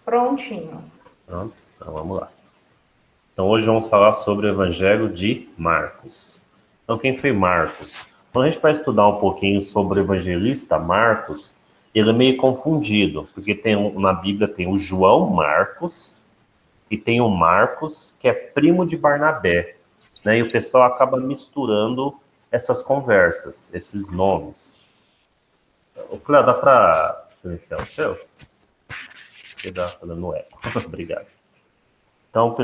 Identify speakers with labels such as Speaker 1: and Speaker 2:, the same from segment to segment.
Speaker 1: Prontinho.
Speaker 2: Pronto, então vamos lá. Então hoje vamos falar sobre o Evangelho de Marcos. Então quem foi Marcos? Quando a gente vai estudar um pouquinho sobre o evangelista Marcos, ele é meio confundido, porque na Bíblia tem o João Marcos e tem o Marcos, que é primo de Barnabé, né? E o pessoal acaba misturando essas conversas, esses nomes. Cléo, dá para silenciar o seu? Que dá dando eco. Obrigado. Então,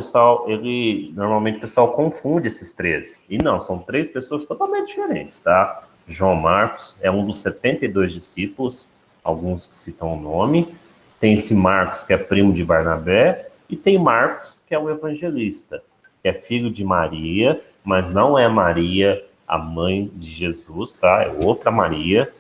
Speaker 2: normalmente o pessoal confunde esses três. E não, são três pessoas totalmente diferentes, tá? João Marcos é um dos 72 discípulos, alguns que citam o nome. Tem esse Marcos, que é primo de Barnabé, e tem Marcos, que é o evangelista, que é filho de Maria, mas não é Maria, a mãe de Jesus, tá? É outra Maria.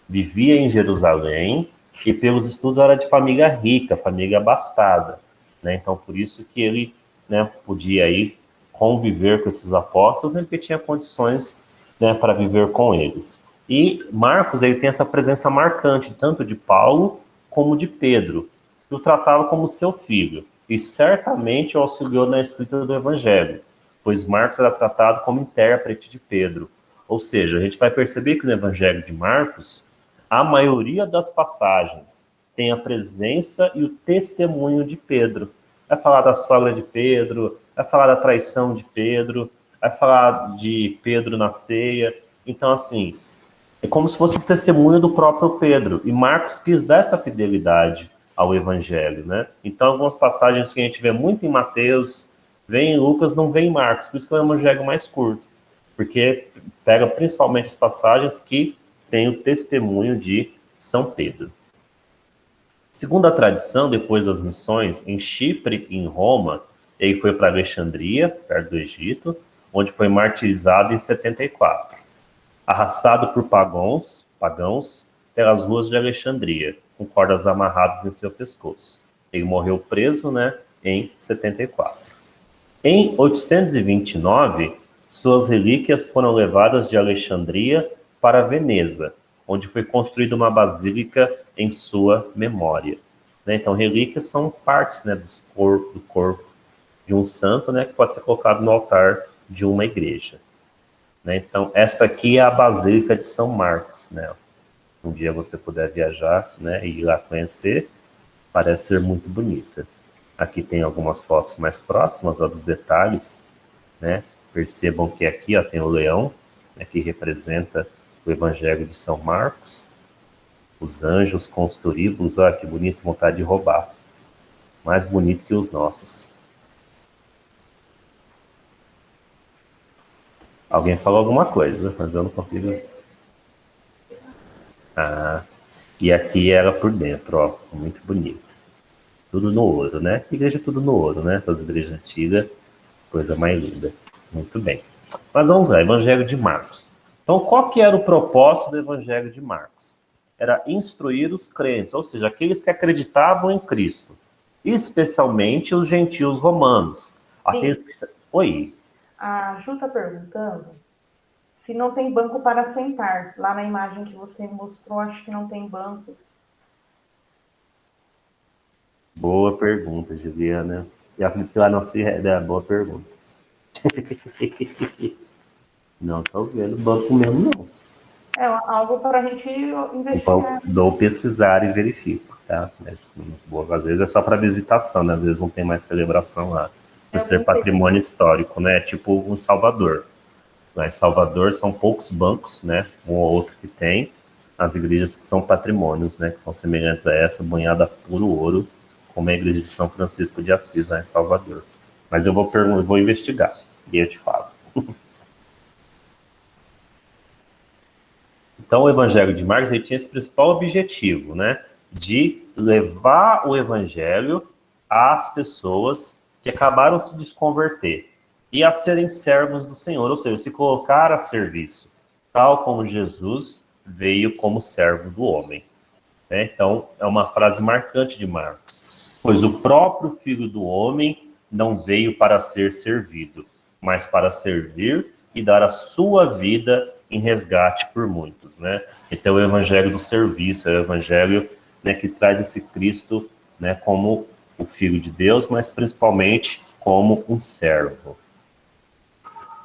Speaker 2: Vivia em Jerusalém e, pelos estudos, era de família rica, família abastada, né? Então, por isso que ele, né, podia aí conviver com esses apóstolos, né, porque tinha condições, né, para viver com eles. E Marcos, ele tem essa presença marcante, tanto de Paulo como de Pedro, que o tratava como seu filho, e certamente o auxiliou na escrita do Evangelho, pois Marcos era tratado como intérprete de Pedro. Ou seja, a gente vai perceber que no Evangelho de Marcos, a maioria das passagens tem a presença e o testemunho de Pedro. Vai falar da sogra de Pedro, vai falar da traição de Pedro, vai falar de Pedro na ceia. Então, assim, é como se fosse o testemunho do próprio Pedro. E Marcos quis dar essa fidelidade ao Evangelho, né? Então, algumas passagens que a gente vê muito em Mateus, vem em Lucas, não vem em Marcos. Por isso que é o Evangelho mais curto. Porque pega principalmente as passagens que têm o testemunho de São Pedro. Segundo a tradição, depois das missões em Chipre e em Roma, ele foi para Alexandria, perto do Egito, onde foi martirizado em 74, arrastado por pagãos pelas ruas de Alexandria, com cordas amarradas em seu pescoço. Ele morreu preso, né, em 74. Em 829, suas relíquias foram levadas de Alexandria para Veneza, onde foi construída uma basílica em sua memória. Então, relíquias são partes, né, do corpo de um santo, né, que pode ser colocado no altar de uma igreja. Então, esta aqui é a Basílica de São Marcos. Né? Um dia você puder viajar, né, e ir lá conhecer, parece ser muito bonita. Aqui tem algumas fotos mais próximas, ó, dos detalhes, né? Percebam que aqui, ó, tem o leão, né, que representa o Evangelho de São Marcos. Os anjos com os turíbulos, olha que bonito, vontade de roubar. Mais bonito que os nossos. Alguém falou alguma coisa, mas eu não consigo. Ah, e aqui ela por dentro, ó, muito bonito. Tudo no ouro, né? Igreja tudo no ouro, né? As igrejas antigas, coisa mais linda. Muito bem. Mas vamos lá, Evangelho de Marcos. Então, qual que era o propósito do Evangelho de Marcos? Era instruir os crentes, ou seja, aqueles que acreditavam em Cristo, especialmente os gentios romanos. Aqueles que... Oi.
Speaker 1: A Ju está perguntando se não tem banco para sentar. Lá na imagem que você mostrou, acho que não tem bancos.
Speaker 2: Boa pergunta, Juliana. E acredito que lá não se é boa pergunta. Não estou vendo banco mesmo, não.
Speaker 1: É algo para a gente investigar.
Speaker 2: Dou pesquisar e verifico, tá? Mas, às vezes é só para visitação, né? Às vezes não tem mais celebração lá. Por ser patrimônio histórico, né? Tipo um Salvador. Lá em Salvador são poucos bancos, né? Um ou outro que tem. As igrejas que são patrimônios, né? Que são semelhantes a essa, banhada a puro ouro, como a igreja de São Francisco de Assis, lá em Salvador. Mas eu vou investigar e eu te falo. Então, o Evangelho de Marcos ele tinha esse principal objetivo, né? De levar o Evangelho às pessoas que acabaram de se desconverter e a serem servos do Senhor, ou seja, se colocar a serviço, tal como Jesus veio como servo do homem. Né? Então, é uma frase marcante de Marcos. Pois o próprio Filho do Homem não veio para ser servido, mas para servir e dar a sua vida em resgate por muitos, né? Então, o evangelho do serviço, é o evangelho, né, que traz esse Cristo, né, como o Filho de Deus, mas principalmente como um servo.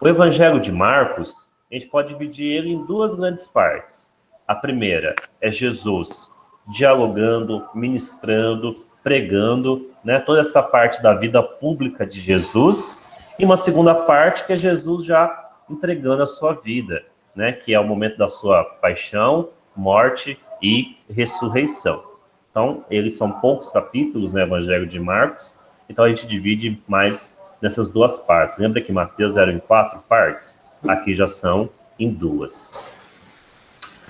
Speaker 2: O Evangelho de Marcos, a gente pode dividir ele em duas grandes partes. A primeira é Jesus dialogando, ministrando, pregando, né, toda essa parte da vida pública de Jesus, e uma segunda parte que é Jesus já entregando a sua vida, né, que é o momento da sua paixão, morte e ressurreição. Então, eles são poucos capítulos, né, Evangelho de Marcos, então a gente divide mais nessas duas partes. Lembra que Mateus era em 4 partes? Aqui já são em 2.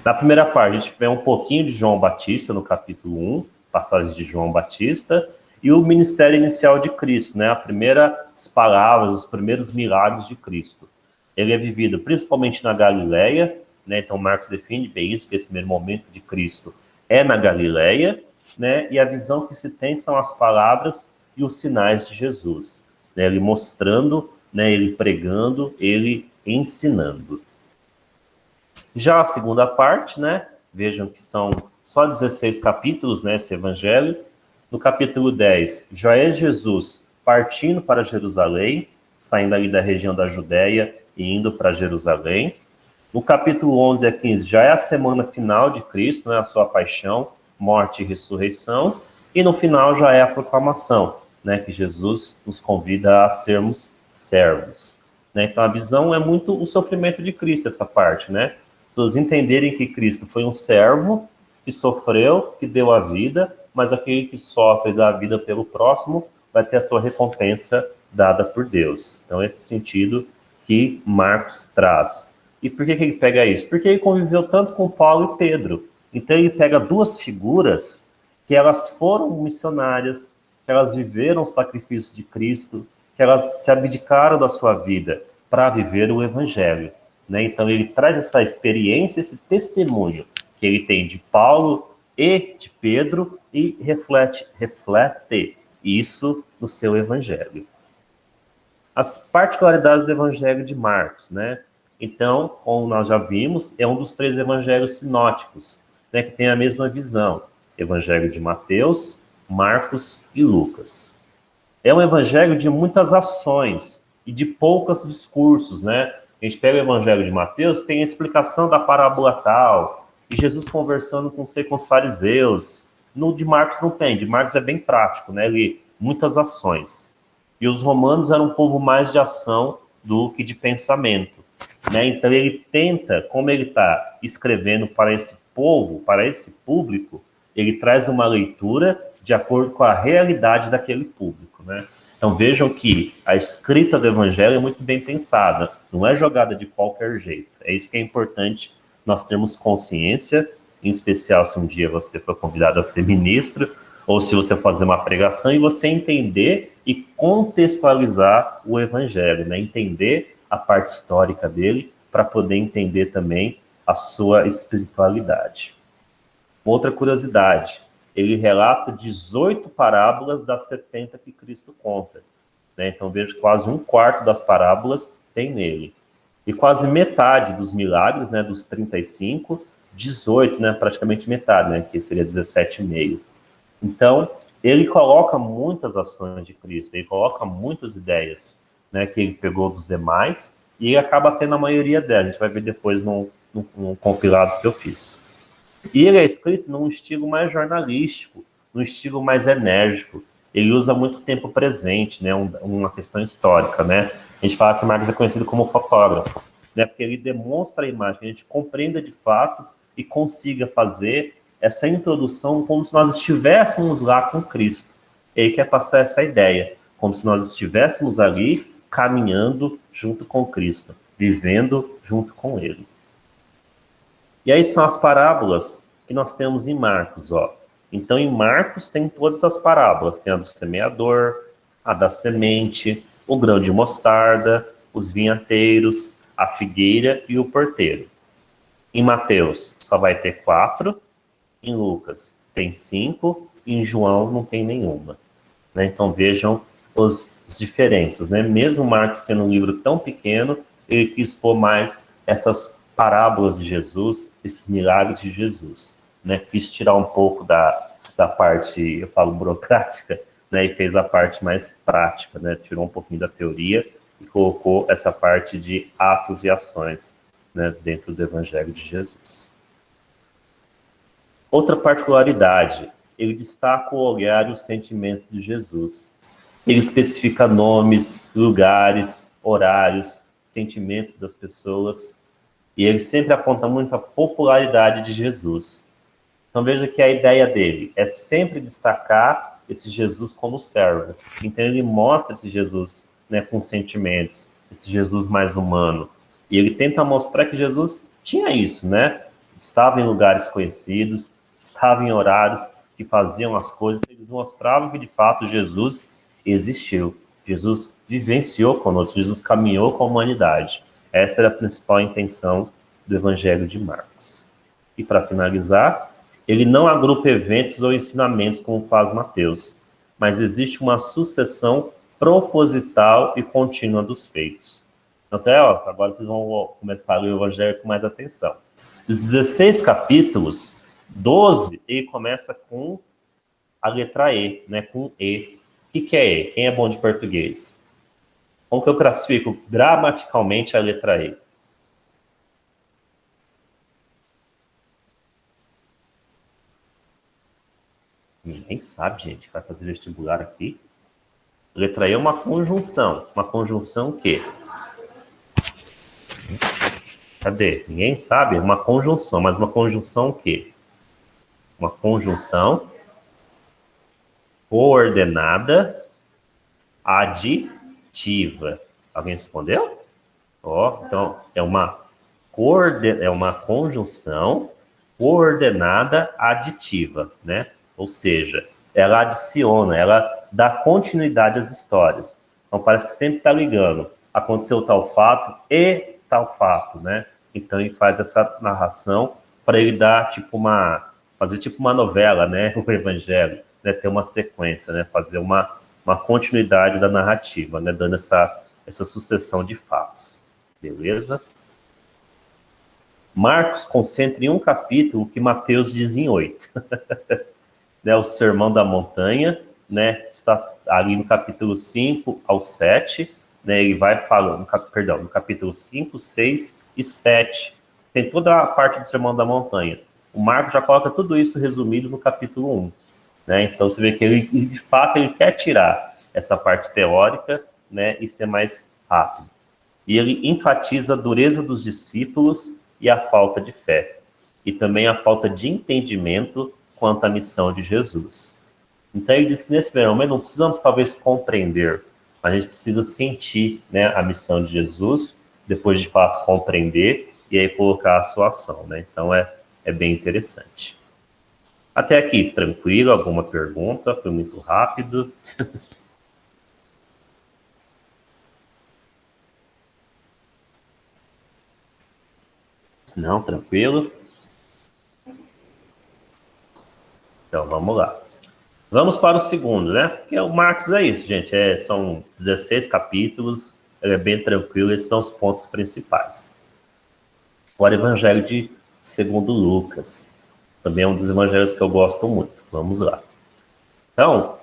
Speaker 2: Na primeira parte, a gente vê um pouquinho de João Batista, no capítulo 1, passagem de João Batista, e o ministério inicial de Cristo, né? As primeiras palavras, os primeiros milagres de Cristo. Ele é vivido principalmente na Galileia, né? Então Marcos define bem isso, que esse primeiro momento de Cristo é na Galileia, né? E a visão que se tem são as palavras e os sinais de Jesus, né? Ele mostrando, né? Ele pregando, ele ensinando. Já a segunda parte, né? Vejam que são só 16 capítulos, né? Esse evangelho. No capítulo 10, já é Jesus partindo para Jerusalém, saindo ali da região da Judéia e indo para Jerusalém. No capítulo 11 a 15, já é a semana final de Cristo, né? A sua paixão, morte e ressurreição. E no final já é a proclamação, né? Que Jesus nos convida a sermos servos. Né? Então a visão é muito o sofrimento de Cristo, essa parte, né? Todos entenderem que Cristo foi um servo que sofreu, que deu a vida, mas aquele que sofre e dá a vida pelo próximo vai ter a sua recompensa dada por Deus. Então, esse sentido que Marcos traz. E por que ele pega isso? Porque ele conviveu tanto com Paulo e Pedro. Então, ele pega duas figuras que elas foram missionárias, que elas viveram o sacrifício de Cristo, que elas se abdicaram da sua vida para viver o Evangelho. Né? Então, ele traz essa experiência, esse testemunho que ele tem de Paulo e de Pedro e reflete isso no seu Evangelho. As particularidades do Evangelho de Marcos, né? Então, como nós já vimos, é um dos 3 evangelhos sinóticos, né, que tem a mesma visão. Evangelho de Mateus, Marcos e Lucas. É um evangelho de muitas ações e de poucos discursos, né? A gente pega o Evangelho de Mateus, tem a explicação da parábola tal, e Jesus conversando com os fariseus. No de Marcos não tem, de Marcos é bem prático, né? Ele, muitas ações. E os romanos eram um povo mais de ação do que de pensamento, né? Então ele tenta, como ele está escrevendo para esse povo, para esse público, ele traz uma leitura de acordo com a realidade daquele público, né? Então vejam que a escrita do Evangelho é muito bem pensada, não é jogada de qualquer jeito. É isso que é importante nós termos consciência, em especial se um dia você for convidado a ser ministro, ou se você fazer uma pregação e você entender e contextualizar o Evangelho, né? Entender a parte histórica dele para poder entender também a sua espiritualidade. Outra curiosidade, ele relata 18 parábolas das 70 que Cristo conta. Né? Então, veja que quase 1/4 das parábolas tem nele. E quase metade dos milagres, né, dos 35, 18, né, praticamente metade, né, que seria 17,5. Então, ele coloca muitas ações de Cristo, ele coloca muitas ideias, né, que ele pegou dos demais, e ele acaba tendo a maioria delas. A gente vai ver depois num compilado que eu fiz. E ele é escrito num estilo mais jornalístico, num estilo mais enérgico. Ele usa muito tempo presente, né? Uma questão histórica, né? A gente fala que Marcos é conhecido como fotógrafo, né? Porque ele demonstra a imagem, que a gente compreenda de fato e consiga fazer essa introdução como se nós estivéssemos lá com Cristo. Ele quer passar essa ideia, como se nós estivéssemos ali caminhando junto com Cristo, vivendo junto com Ele. E aí são as parábolas que nós temos em Marcos, ó. Então, em Marcos tem todas as parábolas. Tem a do semeador, a da semente, o grão de mostarda, os vinhateiros, a figueira e o porteiro. Em Mateus só vai ter 4, em Lucas tem 5, e em João não tem nenhuma. Né? Então, vejam as diferenças. Né? Mesmo Marcos sendo um livro tão pequeno, ele quis pôr mais essas parábolas de Jesus, esses milagres de Jesus, né? Quis tirar um pouco da parte, eu falo, burocrática, né, e fez a parte mais prática, né, tirou um pouquinho da teoria e colocou essa parte de atos e ações, né, dentro do Evangelho de Jesus. Outra particularidade, ele destaca o olhar e o sentimento de Jesus. Ele especifica nomes, lugares, horários, sentimentos das pessoas, e ele sempre aponta muito a popularidade de Jesus. Então veja que a ideia dele é sempre destacar esse Jesus como servo. Então ele mostra esse Jesus, né, com sentimentos, esse Jesus mais humano. E ele tenta mostrar que Jesus tinha isso, né? Estava em lugares conhecidos, estava em horários que faziam as coisas, eles mostravam que de fato Jesus existiu. Jesus vivenciou conosco, Jesus caminhou com a humanidade. Essa era a principal intenção do Evangelho de Marcos. E para finalizar, ele não agrupa eventos ou ensinamentos como faz Mateus, mas existe uma sucessão proposital e contínua dos feitos. Até, ó, agora vocês vão começar a ler o Evangelho com mais atenção. Dos 16 capítulos, 12 ele começa com a letra E, né, com E. O que é E? Quem é bom de português? Como que eu classifico gramaticalmente a letra E? Ninguém sabe, gente. Vai fazer vestibular aqui. Letra E é uma conjunção. Uma conjunção o quê? Cadê? Ninguém sabe? Uma conjunção. Mas uma conjunção o quê? Uma conjunção coordenada aditiva. Alguém respondeu? Ó, então é uma conjunção coordenada aditiva, né? Ou seja, ela adiciona, ela dá continuidade às histórias. Então parece que sempre está ligando. Aconteceu tal fato e tal fato, né? Então ele faz essa narração para ele dar fazer tipo uma novela, né? O Evangelho, né? Ter uma sequência, né? Fazer uma continuidade da narrativa, né? Dando essa sucessão de fatos. Beleza? Marcos concentra em um capítulo o que Mateus diz em 8. Né, o Sermão da Montanha, né, está ali no capítulo 5 ao 7, né, ele vai falando, no capítulo 5, 6 e 7, tem toda a parte do Sermão da Montanha. O Marcos já coloca tudo isso resumido no capítulo 1. Né, então você vê que ele, de fato, ele quer tirar essa parte teórica, né, e ser mais rápido. E ele enfatiza a dureza dos discípulos e a falta de fé. E também a falta de entendimento quanto à missão de Jesus. Então ele diz que nesse primeiro momento não precisamos talvez compreender, mas a gente precisa sentir, né, a missão de Jesus, depois de fato compreender e aí colocar a sua ação, né? Então é bem interessante. Até aqui, tranquilo? Alguma pergunta? Foi muito rápido. Não, tranquilo? Então, vamos lá. Vamos para o segundo, né? Porque o Marcos é isso, gente. São 16 capítulos, ele é bem tranquilo, esses são os pontos principais. Agora, o Evangelho de segundo Lucas. Também é um dos evangelhos que eu gosto muito. Vamos lá. Então,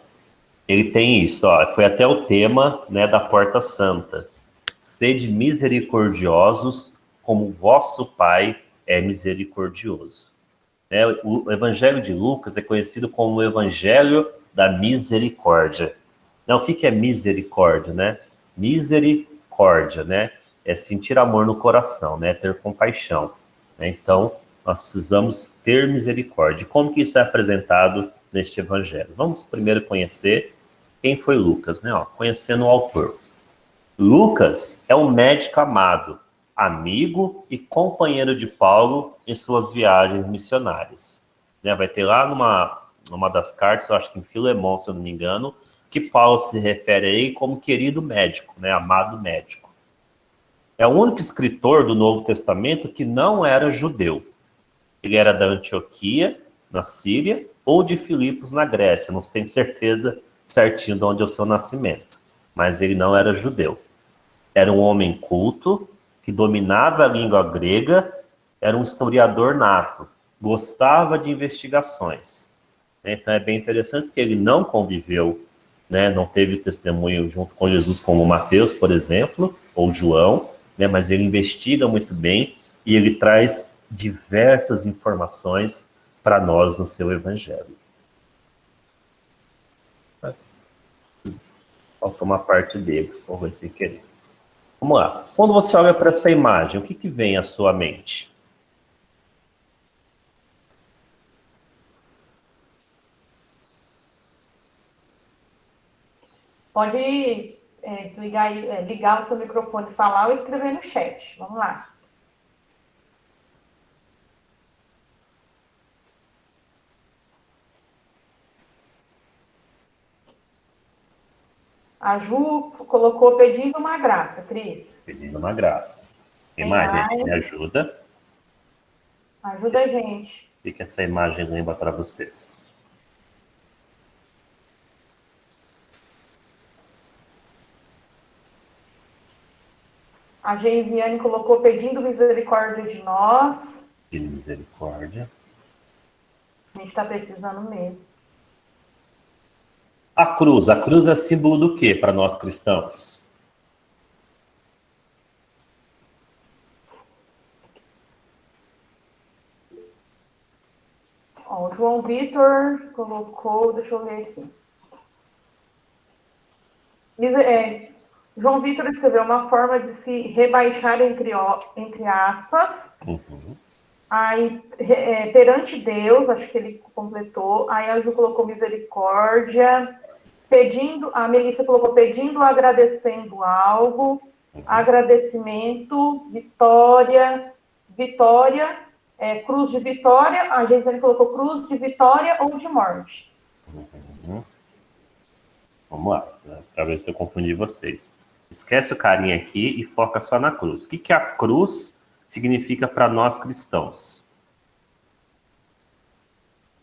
Speaker 2: ele tem isso, ó, foi até o tema, né, da Porta Santa. Sede misericordiosos, como vosso Pai é misericordioso. O Evangelho de Lucas é conhecido como o Evangelho da Misericórdia. O que é misericórdia, né? Misericórdia, né? É sentir amor no coração, né? Ter compaixão. Então, nós precisamos ter misericórdia. Como que isso é apresentado neste Evangelho? Vamos primeiro conhecer quem foi Lucas, né? Conhecendo o autor. Lucas é um médico amado, amigo e companheiro de Paulo em suas viagens missionárias. Vai ter lá numa das cartas, eu acho que em Filemão, se eu não me engano, que Paulo se refere a ele como querido médico, né, amado médico. É o único escritor do Novo Testamento que não era judeu. Ele era da Antioquia, na Síria, ou de Filipos, na Grécia. Não se tem certeza certinho de onde é o seu nascimento, mas ele não era judeu. Era um homem culto, que dominava a língua grega, era um historiador nato, gostava de investigações. Então é bem interessante porque ele não conviveu né? Não teve testemunho junto com Jesus como Mateus, por exemplo, ou João, né? Mas ele investiga muito bem e ele traz diversas informações para nós no seu evangelho. Faltou uma parte dele, vou ver sem querer. Vamos lá. Quando você olha para essa imagem, o que vem à sua mente?
Speaker 1: Pode desligar, ligar o seu microfone, falar ou escrever no chat. Vamos lá. A Ju colocou pedindo uma graça, Cris.
Speaker 2: Pedindo uma graça.
Speaker 1: Tem
Speaker 2: Imagem,
Speaker 1: mais?
Speaker 2: me ajuda.
Speaker 1: Ajuda a gente.
Speaker 2: O que essa imagem lembra para vocês?
Speaker 1: A Geisiane colocou pedindo misericórdia de nós.
Speaker 2: De misericórdia.
Speaker 1: A gente está precisando mesmo.
Speaker 2: A cruz é símbolo do que para nós cristãos?
Speaker 1: Ó, o João Vitor colocou, deixa eu ler aqui. João Vitor escreveu uma forma de se rebaixar entre aspas.
Speaker 2: Uhum.
Speaker 1: Aí, perante Deus, acho que ele completou. Aí a Ju colocou misericórdia. Pedindo, a Melissa colocou pedindo, agradecendo algo. Agradecimento, vitória, cruz de vitória. A Geisiane colocou cruz de vitória ou de morte.
Speaker 2: Uhum. Vamos lá, para ver se eu confundi vocês. Esquece o carinha aqui e foca só na cruz. O que a cruz significa para nós cristãos?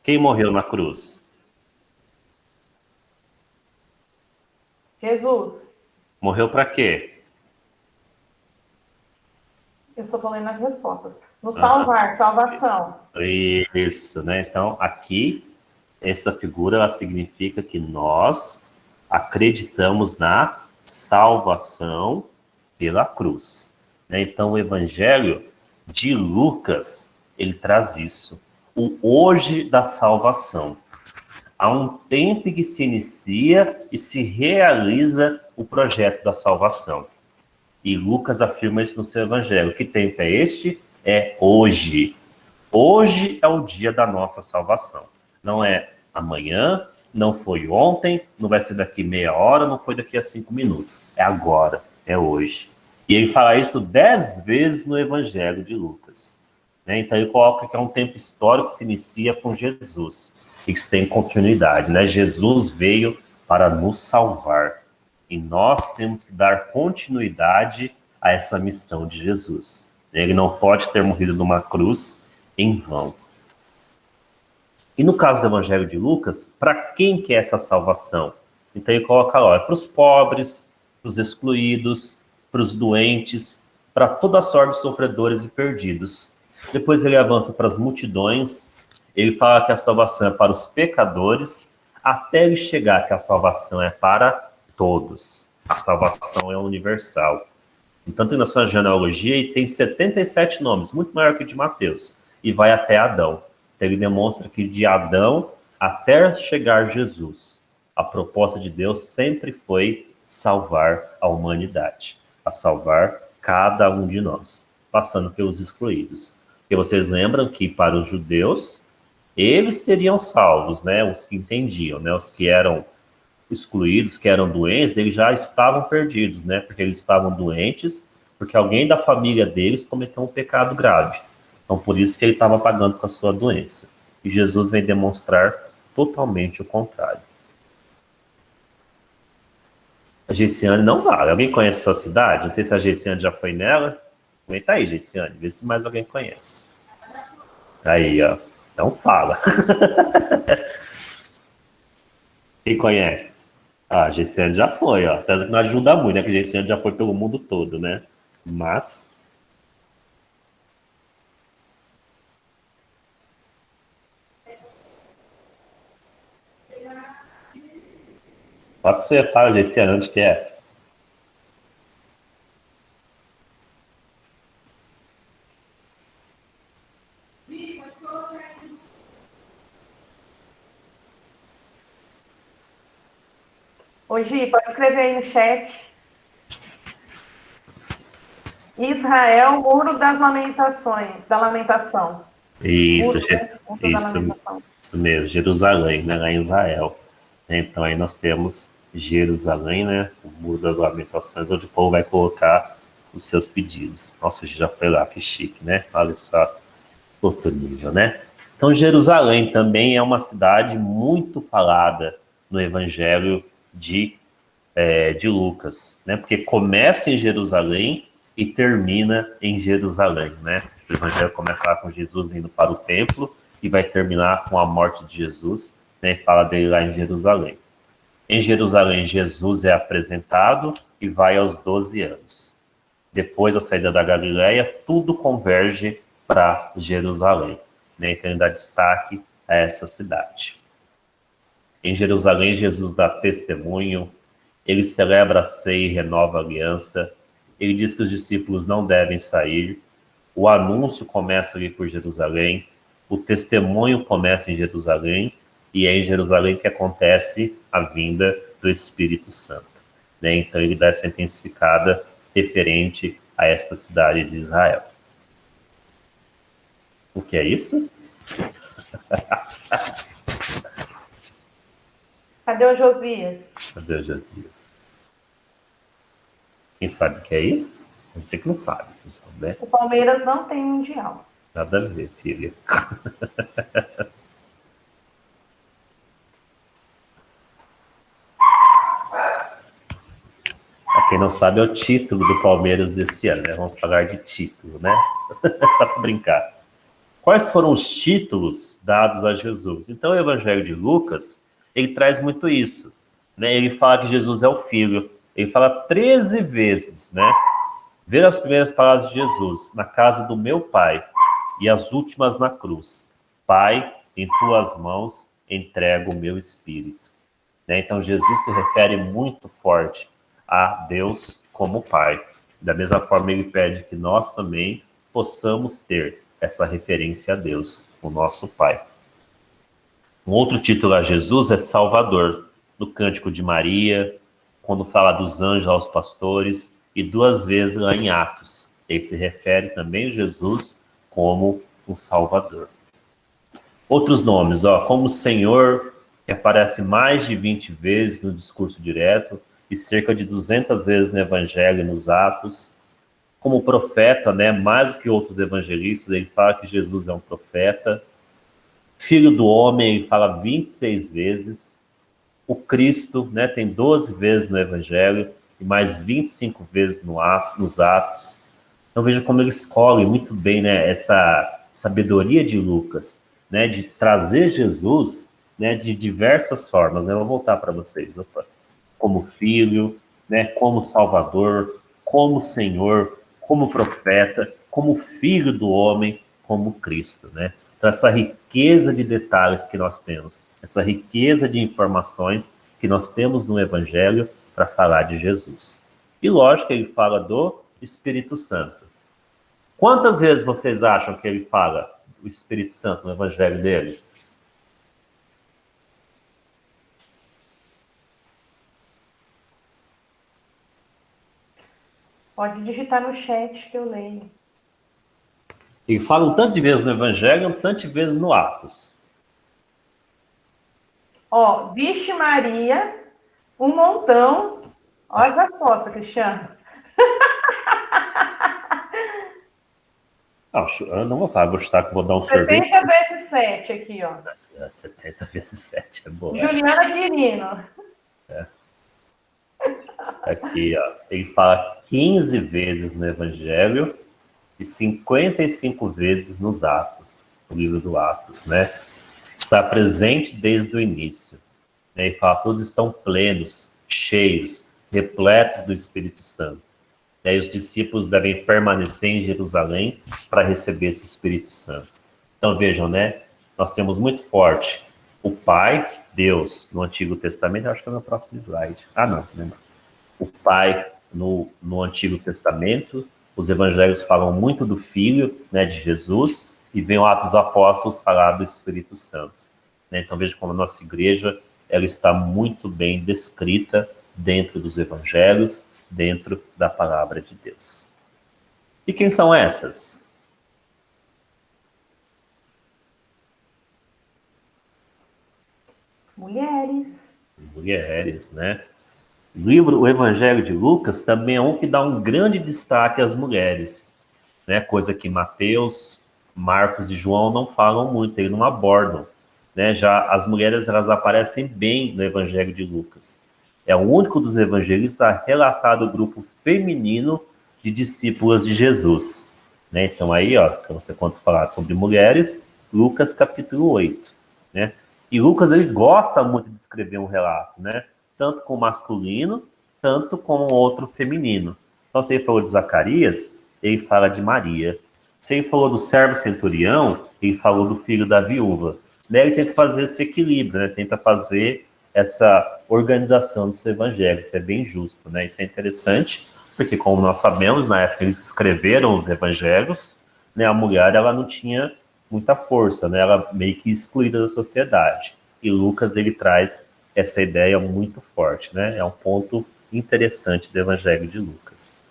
Speaker 2: Quem morreu na cruz?
Speaker 1: Jesus.
Speaker 2: Morreu para quê?
Speaker 1: Eu só falei nas respostas. No salvar, salvação.
Speaker 2: Isso, né? Então, aqui, essa figura ela significa que nós acreditamos na salvação pela cruz, né? Então, o Evangelho de Lucas, ele traz isso. O hoje da salvação. Há um tempo em que se inicia e se realiza o projeto da salvação. E Lucas afirma isso no seu evangelho. Que tempo é este? É hoje. Hoje é o dia da nossa salvação. Não é amanhã, não foi ontem, não vai ser daqui meia hora, não foi daqui a 5 minutos. É agora, é hoje. E ele fala isso 10 vezes no evangelho de Lucas. Né? Então ele coloca que é um tempo histórico que se inicia com Jesus e que tem continuidade. Né? Jesus veio para nos salvar. E nós temos que dar continuidade a essa missão de Jesus. Ele não pode ter morrido numa cruz em vão. E no caso do Evangelho de Lucas, para quem que é essa salvação? Então ele coloca lá, para os pobres, para os excluídos, para os doentes, para toda a sorte de sofredores e perdidos. Depois ele avança para as multidões, ele fala que a salvação é para os pecadores, até ele chegar que a salvação é para todos. A salvação é universal. Então, tem na sua genealogia e tem 77 nomes, muito maior que o de Mateus, e vai até Adão. Então, ele demonstra que de Adão até chegar Jesus, a proposta de Deus sempre foi salvar a humanidade, a salvar cada um de nós, passando pelos excluídos. Porque vocês lembram que para os judeus, eles seriam salvos, né? Os que entendiam, né? Os que eram excluídos, que eram doentes, eles já estavam perdidos, né? Porque eles estavam doentes, porque alguém da família deles cometeu um pecado grave. Então, por isso que ele estava pagando com a sua doença. E Jesus vem demonstrar totalmente o contrário. A Geiciane não vale. Alguém conhece essa cidade? Não sei se a Geiciane já foi nela. Comenta aí, Geiciane, vê se mais alguém conhece. Aí, ó. Então fala. Quem conhece? Ah, a GCN já foi, ó. Até que não ajuda muito, né? Que a GCN já foi pelo mundo todo, né? Mas Pode ser, fala desse ano onde que é.
Speaker 1: Ô, Gi, pode escrever aí no chat. Israel, Muro das Lamentações, da Lamentação.
Speaker 2: Isso,
Speaker 1: Muro, né? Muro da
Speaker 2: isso,
Speaker 1: Lamentação.
Speaker 2: isso mesmo, Jerusalém, né, lá em Israel. Então aí nós temos Jerusalém, né, o Muro das Lamentações, onde o povo vai colocar os seus pedidos. Nossa, a gente já foi lá, que chique, né? Olha só, outro nível, né? Então Jerusalém também é uma cidade muito falada no Evangelho de Lucas, né? Porque começa em Jerusalém e termina em Jerusalém, né? O Evangelho começa lá com Jesus indo para o templo e vai terminar com a morte de Jesus, né? E fala dele lá em Jerusalém. Em Jerusalém, Jesus é apresentado e vai aos 12 anos. Depois da saída da Galileia, tudo converge para Jerusalém, né? Então ele dá destaque a essa cidade. Em Jerusalém, Jesus dá testemunho, ele celebra a ceia e renova a aliança, ele diz que os discípulos não devem sair, o anúncio começa ali por Jerusalém, o testemunho começa em Jerusalém, e é em Jerusalém que acontece a vinda do Espírito Santo, né? Então ele dá essa intensificada referente a esta cidade de Israel. O que é isso?
Speaker 1: Cadê o Josias?
Speaker 2: Cadê o Josias? Quem sabe o que é isso? Você que não sabe, se não souber.
Speaker 1: O Palmeiras não tem mundial.
Speaker 2: Nada a ver, filha. Pra quem não sabe, é o título do Palmeiras desse ano, né? Vamos falar de título, né? Para brincar. Quais foram os títulos dados a Jesus? Então, o Evangelho de Lucas, ele traz muito isso, né? Ele fala que Jesus é o Filho. Ele fala 13 vezes, né? Ver as primeiras palavras de Jesus: na casa do meu Pai, e as últimas na cruz: Pai, em tuas mãos entrego o meu espírito. Né? Então, Jesus se refere muito forte a Deus como Pai. Da mesma forma, ele pede que nós também possamos ter essa referência a Deus, o nosso Pai. Um outro título a Jesus é Salvador, no Cântico de Maria, quando fala dos anjos aos pastores, e 2 vezes lá em Atos. Ele se refere também a Jesus como um Salvador. Outros nomes, como Senhor, que aparece mais de 20 vezes no discurso direto e cerca de 200 vezes no Evangelho e nos Atos. Como profeta, né, mais do que outros evangelistas, ele fala que Jesus é um profeta. Filho do homem, ele fala 26 vezes. O Cristo, né, tem 12 vezes no Evangelho e mais 25 vezes nos Atos. Então veja como ele escolhe muito bem, né, essa sabedoria de Lucas, né, de trazer Jesus, né, de diversas formas. Eu vou voltar para vocês. Opa. Como filho, né, como Salvador, como Senhor, como profeta, como filho do homem, como Cristo, né? Então essa riqueza de detalhes que nós temos, essa riqueza de informações que nós temos no Evangelho para falar de Jesus. E lógico que ele fala do Espírito Santo. Quantas vezes vocês acham que ele fala do Espírito Santo no Evangelho dele?
Speaker 1: Pode digitar no chat que eu leio.
Speaker 2: Ele fala um tanto de vezes no Evangelho, um tanto de vezes no Atos.
Speaker 1: Vixe Maria, um montão. Olha as apostas, Cristiano.
Speaker 2: Não, eu não vou falar, vou chutar que vou dar um sorvete.
Speaker 1: 70 vezes 7 aqui, ó.
Speaker 2: 70 vezes 7 é boa.
Speaker 1: Juliana Quirino.
Speaker 2: Aqui, ó, ele fala 15 vezes no Evangelho e 55 vezes nos Atos, no livro do Atos, né? Está presente desde o início. Né? Ele fala, todos estão plenos, cheios, repletos do Espírito Santo. E os discípulos devem permanecer em Jerusalém para receber esse Espírito Santo. Então vejam, né? Nós temos muito forte o Pai, Deus no Antigo Testamento, acho que é no próximo slide. Ah, não, lembra? O Pai no Antigo Testamento, os evangelhos falam muito do Filho, né, de Jesus, e vem o Atos dos Apóstolos falar do Espírito Santo. Né? Então veja como a nossa igreja ela está muito bem descrita dentro dos evangelhos, dentro da palavra de Deus. E quem são essas?
Speaker 1: Mulheres.
Speaker 2: Mulheres, né? O Evangelho de Lucas também é um que dá um grande destaque às mulheres, né? Coisa que Mateus, Marcos e João não falam muito, eles não abordam, né? Já as mulheres elas aparecem bem no Evangelho de Lucas. É o único dos evangelistas a relatar o grupo feminino de discípulas de Jesus, né? Então aí, ó, quando falar sobre mulheres, Lucas capítulo 8, né? E Lucas ele gosta muito de escrever um relato, né? Tanto com o masculino, tanto com o outro feminino. Então, se ele falou de Zacarias, ele fala de Maria. Se ele falou do servo centurião, ele falou do filho da viúva. Daí ele tenta fazer esse equilíbrio, né? Tenta fazer essa organização dos evangelhos. Isso é bem justo, né? Isso é interessante, porque como nós sabemos, na época que eles escreveram os evangelhos, né, a mulher ela não tinha muita força, né? Ela meio que excluída da sociedade. E Lucas ele traz essa ideia muito forte, né? É um ponto interessante do Evangelho de Lucas.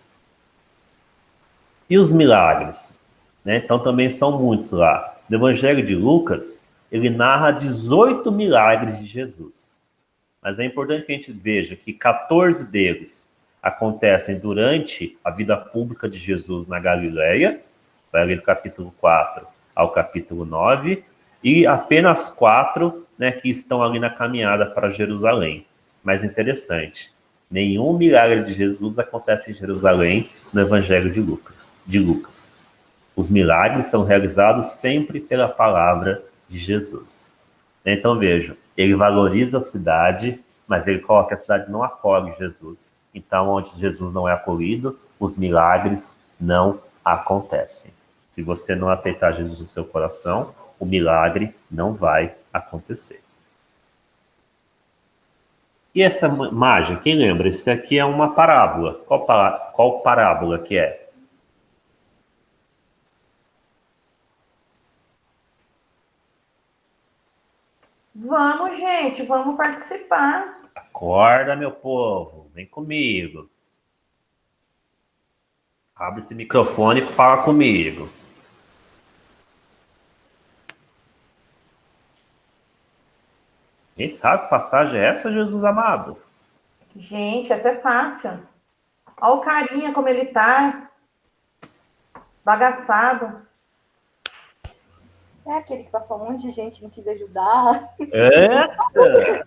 Speaker 2: E os milagres, né? Então também são muitos lá. No Evangelho de Lucas, ele narra 18 milagres de Jesus. Mas é importante que a gente veja que 14 deles acontecem durante a vida pública de Jesus na Galileia, vai ali do capítulo 4 ao capítulo 9, e apenas 4, né, que estão ali na caminhada para Jerusalém. Mas interessante, nenhum milagre de Jesus acontece em Jerusalém no Evangelho de Lucas. Os milagres são realizados sempre pela palavra de Jesus. Então vejam, ele valoriza a cidade, mas ele coloca que a cidade não acolhe Jesus. Então, onde Jesus não é acolhido, os milagres não acontecem. Se você não aceitar Jesus no seu coração, o milagre não vai acontecer. E essa imagem, quem lembra? Isso aqui é uma parábola. Qual parábola que é?
Speaker 1: Vamos, gente, vamos participar.
Speaker 2: Acorda, meu povo, vem comigo. Abre esse microfone e fala comigo. Quem sabe que passagem é essa, Jesus amado?
Speaker 1: Gente, essa é fácil. Olha o carinha como ele tá. Bagaçado.
Speaker 3: É aquele que passou um monte de gente e não quis ajudar.
Speaker 2: Essa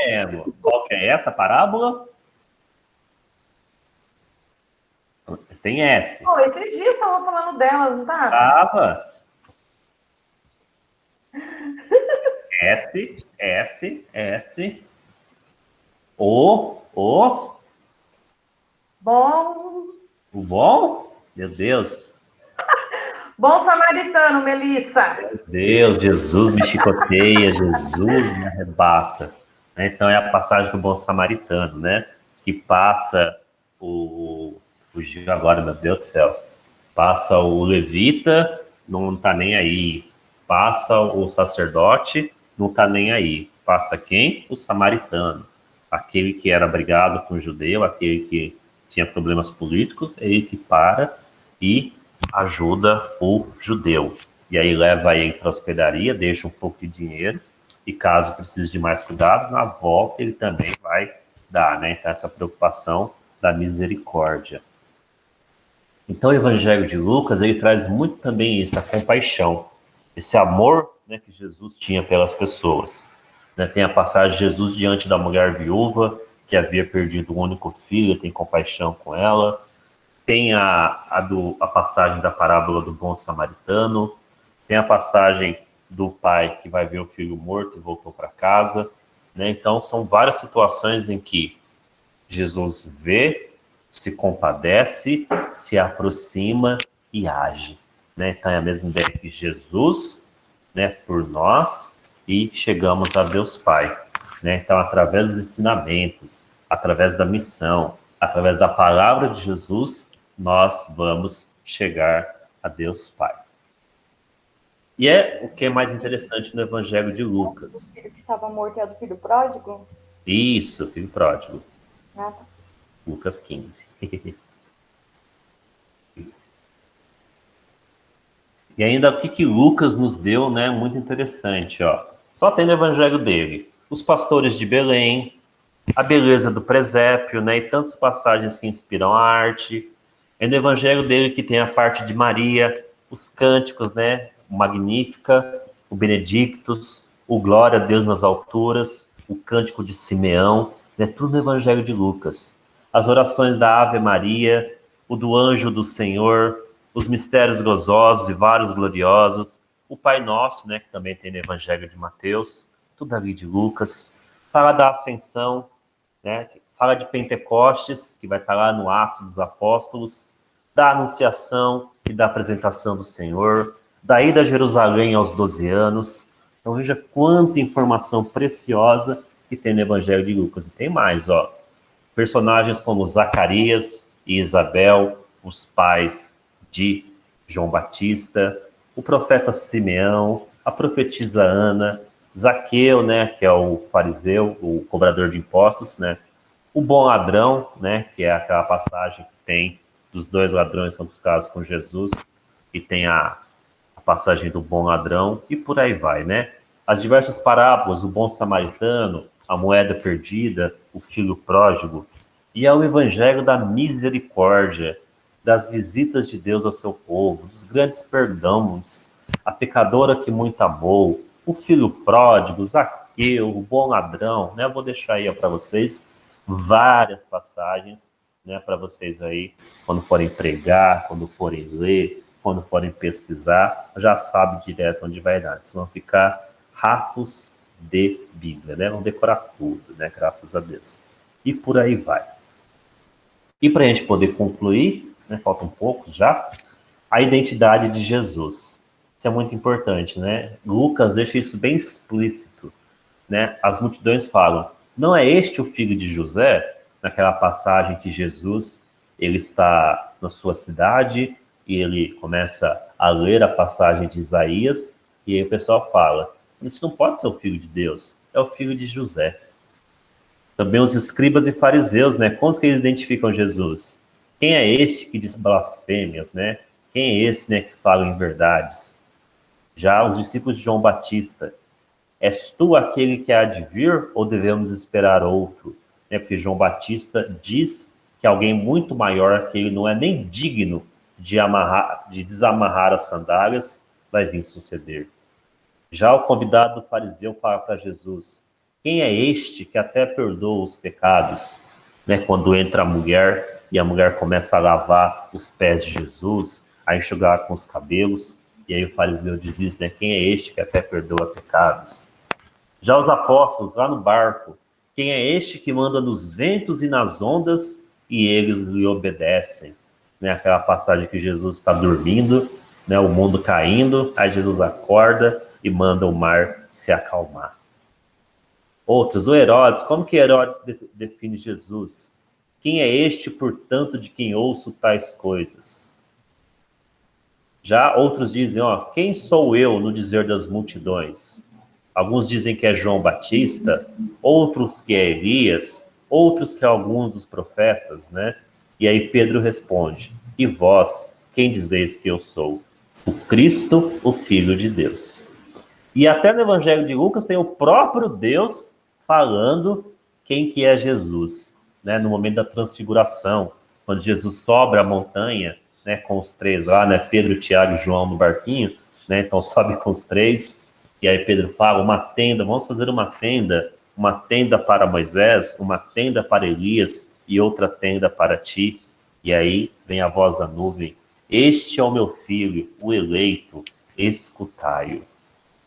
Speaker 2: mesmo. Qual que é essa parábola? Tem S.
Speaker 1: Pô, esses dias estavam falando dela, não tava?
Speaker 2: Tava. S. O.
Speaker 1: Bom.
Speaker 2: O bom? Meu Deus.
Speaker 1: Bom samaritano, Melissa.
Speaker 2: Meu Deus, Jesus me chicoteia, Jesus me arrebata. Então é a passagem do bom samaritano, né? Que passa fugiu agora, meu Deus do céu. Passa o levita, não tá nem aí. Passa o sacerdote, não tá nem aí. Passa quem? O samaritano. Aquele que era brigado com o judeu, aquele que tinha problemas políticos, ele que para e ajuda o judeu. E aí leva ele para a hospedaria, deixa um pouco de dinheiro, e caso precise de mais cuidados, na volta ele também vai dar, né? Então essa preocupação da misericórdia. Então o Evangelho de Lucas, ele traz muito também isso, a compaixão, esse amor, né, que Jesus tinha pelas pessoas. Né? Tem a passagem de Jesus diante da mulher viúva, que havia perdido o único filho, tem compaixão com ela. Tem a passagem da parábola do bom samaritano, tem a passagem do pai que vai ver o filho morto e voltou para casa. Né? Então são várias situações em que Jesus vê, se compadece, se aproxima e age. Né? Então é a mesma ideia que Jesus, né, por nós, e chegamos a Deus Pai, né? Então, através dos ensinamentos, através da missão, através da palavra de Jesus, nós vamos chegar a Deus Pai. E é o que é mais interessante no Evangelho de Lucas.
Speaker 3: O filho que estava morto é o do filho pródigo?
Speaker 2: Isso, filho pródigo.
Speaker 3: Ah, tá.
Speaker 2: Lucas 15. E ainda o que Lucas nos deu, né? Muito interessante, ó. Só tem no Evangelho dele. Os pastores de Belém, a beleza do presépio, né? E tantas passagens que inspiram a arte. É no Evangelho dele que tem a parte de Maria, os cânticos, né? O Magnífica, o Benedictus, o Glória a Deus nas alturas, o Cântico de Simeão, né? Tudo no Evangelho de Lucas. As orações da Ave Maria, o do Anjo do Senhor, os mistérios gozosos e vários gloriosos, o Pai Nosso, né? Que também tem no Evangelho de Mateus, tudo ali de Lucas. Fala da Ascensão, né? Fala de Pentecostes, que vai estar lá no Atos dos Apóstolos, da Anunciação e da apresentação do Senhor, da ida a Jerusalém aos 12 anos. Então veja quanta informação preciosa que tem no Evangelho de Lucas. E tem mais, ó. Personagens como Zacarias e Isabel, os pais de João Batista, o profeta Simeão, a profetisa Ana, Zaqueu, né, que é o fariseu, o cobrador de impostos, né, o bom ladrão, né, que é aquela passagem que tem dos dois ladrões que são buscados com Jesus, e tem a passagem do bom ladrão, e por aí vai, né? As diversas parábolas, o bom samaritano, a moeda perdida, o filho pródigo, e é o evangelho da misericórdia, das visitas de Deus ao seu povo, dos grandes perdões, a pecadora que muito amou, o filho pródigo, Zaqueu, o bom ladrão, né? Eu vou deixar aí para vocês várias passagens, né, para vocês aí, quando forem pregar, quando forem ler, quando forem pesquisar, já sabe direto onde vai dar. Vocês vão ficar ratos de Bíblia, né? Vão decorar tudo, né? Graças a Deus. E por aí vai. E para a gente poder concluir, né, faltam poucos já, a identidade de Jesus. Isso é muito importante, né? Lucas deixa isso bem explícito, né? As multidões falam, não é este o filho de José? Naquela passagem que Jesus, ele está na sua cidade e ele começa a ler a passagem de Isaías e aí o pessoal fala, isso não pode ser o filho de Deus, é o filho de José. Também os escribas e fariseus, né? Como que eles identificam Jesus? Quem é este que diz blasfêmias, né? Quem é esse, né, que fala em verdades? Já os discípulos de João Batista, és tu aquele que há de vir ou devemos esperar outro? Porque João Batista diz que alguém muito maior, que ele não é nem digno de desamarrar as sandálias, vai vir suceder. Já o convidado do fariseu fala para Jesus, quem é este que até perdoa os pecados? Né? Quando entra a mulher e a mulher começa a lavar os pés de Jesus, a enxugar com os cabelos, e aí o fariseu diz isso, né? Quem é este que até perdoa pecados? Já os apóstolos lá no barco, quem é este que manda nos ventos e nas ondas e eles lhe obedecem? Né? Aquela passagem que Jesus está dormindo, né? O mundo caindo, aí Jesus acorda e manda o mar se acalmar. Outros, o Herodes, como que Herodes define Jesus? Quem é este, portanto, de quem ouço tais coisas? Já outros dizem, ó, quem sou eu no dizer das multidões? Alguns dizem que é João Batista, outros que é Elias, outros que é algum dos profetas, né? E aí Pedro responde, e vós, quem dizeis que eu sou? O Cristo, o Filho de Deus. E até no Evangelho de Lucas tem o próprio Deus falando quem que é Jesus, né? No momento da transfiguração, quando Jesus sobe a montanha, né, com os três lá, né? Pedro, Tiago e João no barquinho, né? Então sobe com os três. E aí Pedro fala, uma tenda, vamos fazer uma tenda para Moisés, uma tenda para Elias e outra tenda para ti. E aí vem a voz da nuvem, este é o meu filho, o eleito, escutai-o.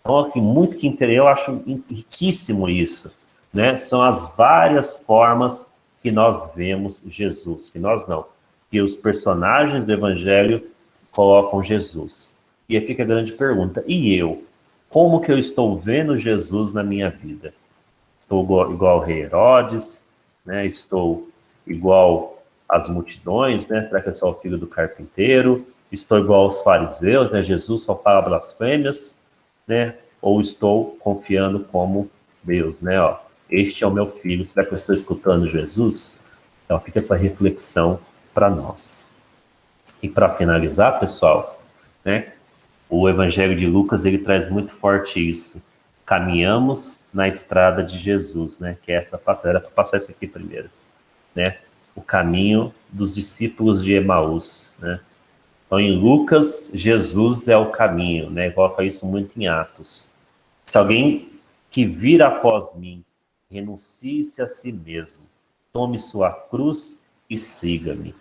Speaker 2: Então, aqui, muito que interessa, eu acho riquíssimo isso, né? São as várias formas que nós vemos Jesus, que nós não, que os personagens do Evangelho colocam Jesus. E aí fica a grande pergunta, e eu? Como que eu estou vendo Jesus na minha vida? Estou igual ao rei Herodes, né? Estou igual às multidões, né? Será que eu sou o filho do carpinteiro? Estou igual aos fariseus, né? Jesus só fala blasfêmias, né? Ou estou confiando como Deus, né? Ó, este é o meu filho, será que eu estou escutando Jesus? Então fica essa reflexão para nós. E para finalizar, pessoal, né? O Evangelho de Lucas, ele traz muito forte isso. Caminhamos na estrada de Jesus, né? Que é essa passagem. Era para passar essa aqui primeiro, né? O caminho dos discípulos de Emaús, né? Então, em Lucas, Jesus é o caminho, né? Coloca isso muito em Atos. Se alguém que vir após mim, renuncie-se a si mesmo, tome sua cruz e siga-me,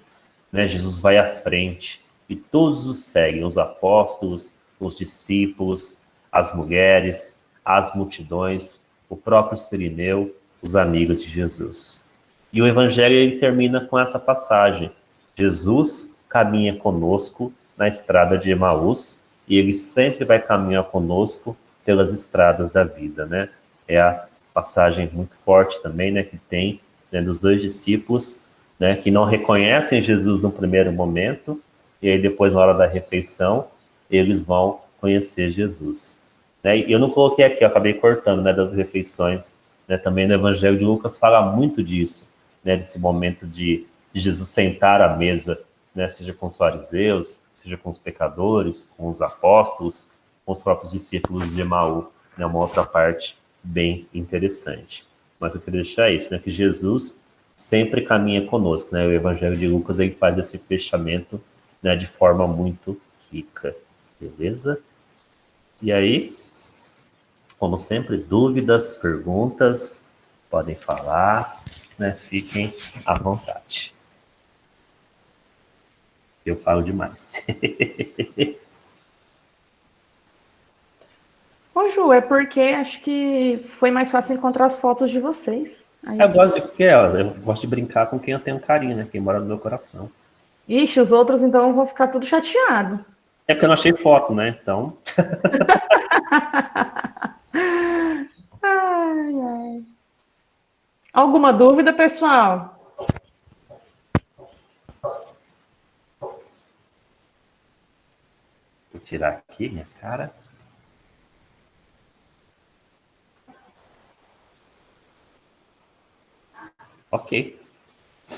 Speaker 2: né? Jesus vai à frente e todos os seguem, os apóstolos, os discípulos, as mulheres, as multidões, o próprio Cirineu, os amigos de Jesus. E o evangelho ele termina com essa passagem. Jesus caminha conosco na estrada de Emaús e ele sempre vai caminhar conosco pelas estradas da vida, né? É a passagem muito forte também, né, que tem, né, dos dois discípulos, né, que não reconhecem Jesus no primeiro momento, e aí depois, na hora da refeição, eles vão conhecer Jesus. Né? E eu não coloquei aqui, eu acabei cortando, né, das refeições, né, também no Evangelho de Lucas fala muito disso, né, desse momento de Jesus sentar à mesa, né, seja com os fariseus, seja com os pecadores, com os apóstolos, com os próprios discípulos de Emaú, né, uma outra parte bem interessante. Mas eu queria deixar isso, né, que Jesus sempre caminha conosco, né? O Evangelho de Lucas ele faz esse fechamento, né, de forma muito rica, beleza? E aí, como sempre, dúvidas, perguntas, podem falar, né? Fiquem à vontade. Eu falo demais.
Speaker 1: Ô, Ju, é porque acho que foi mais fácil encontrar as fotos de vocês. Aí...
Speaker 2: Eu gosto de brincar com quem eu tenho carinho, né? Quem mora no meu coração.
Speaker 1: Ixi, os outros então vão ficar tudo chateado.
Speaker 2: É porque eu não achei foto, né? Então.
Speaker 1: Ai, ai. Alguma dúvida, pessoal?
Speaker 2: Vou tirar aqui minha cara. Ok.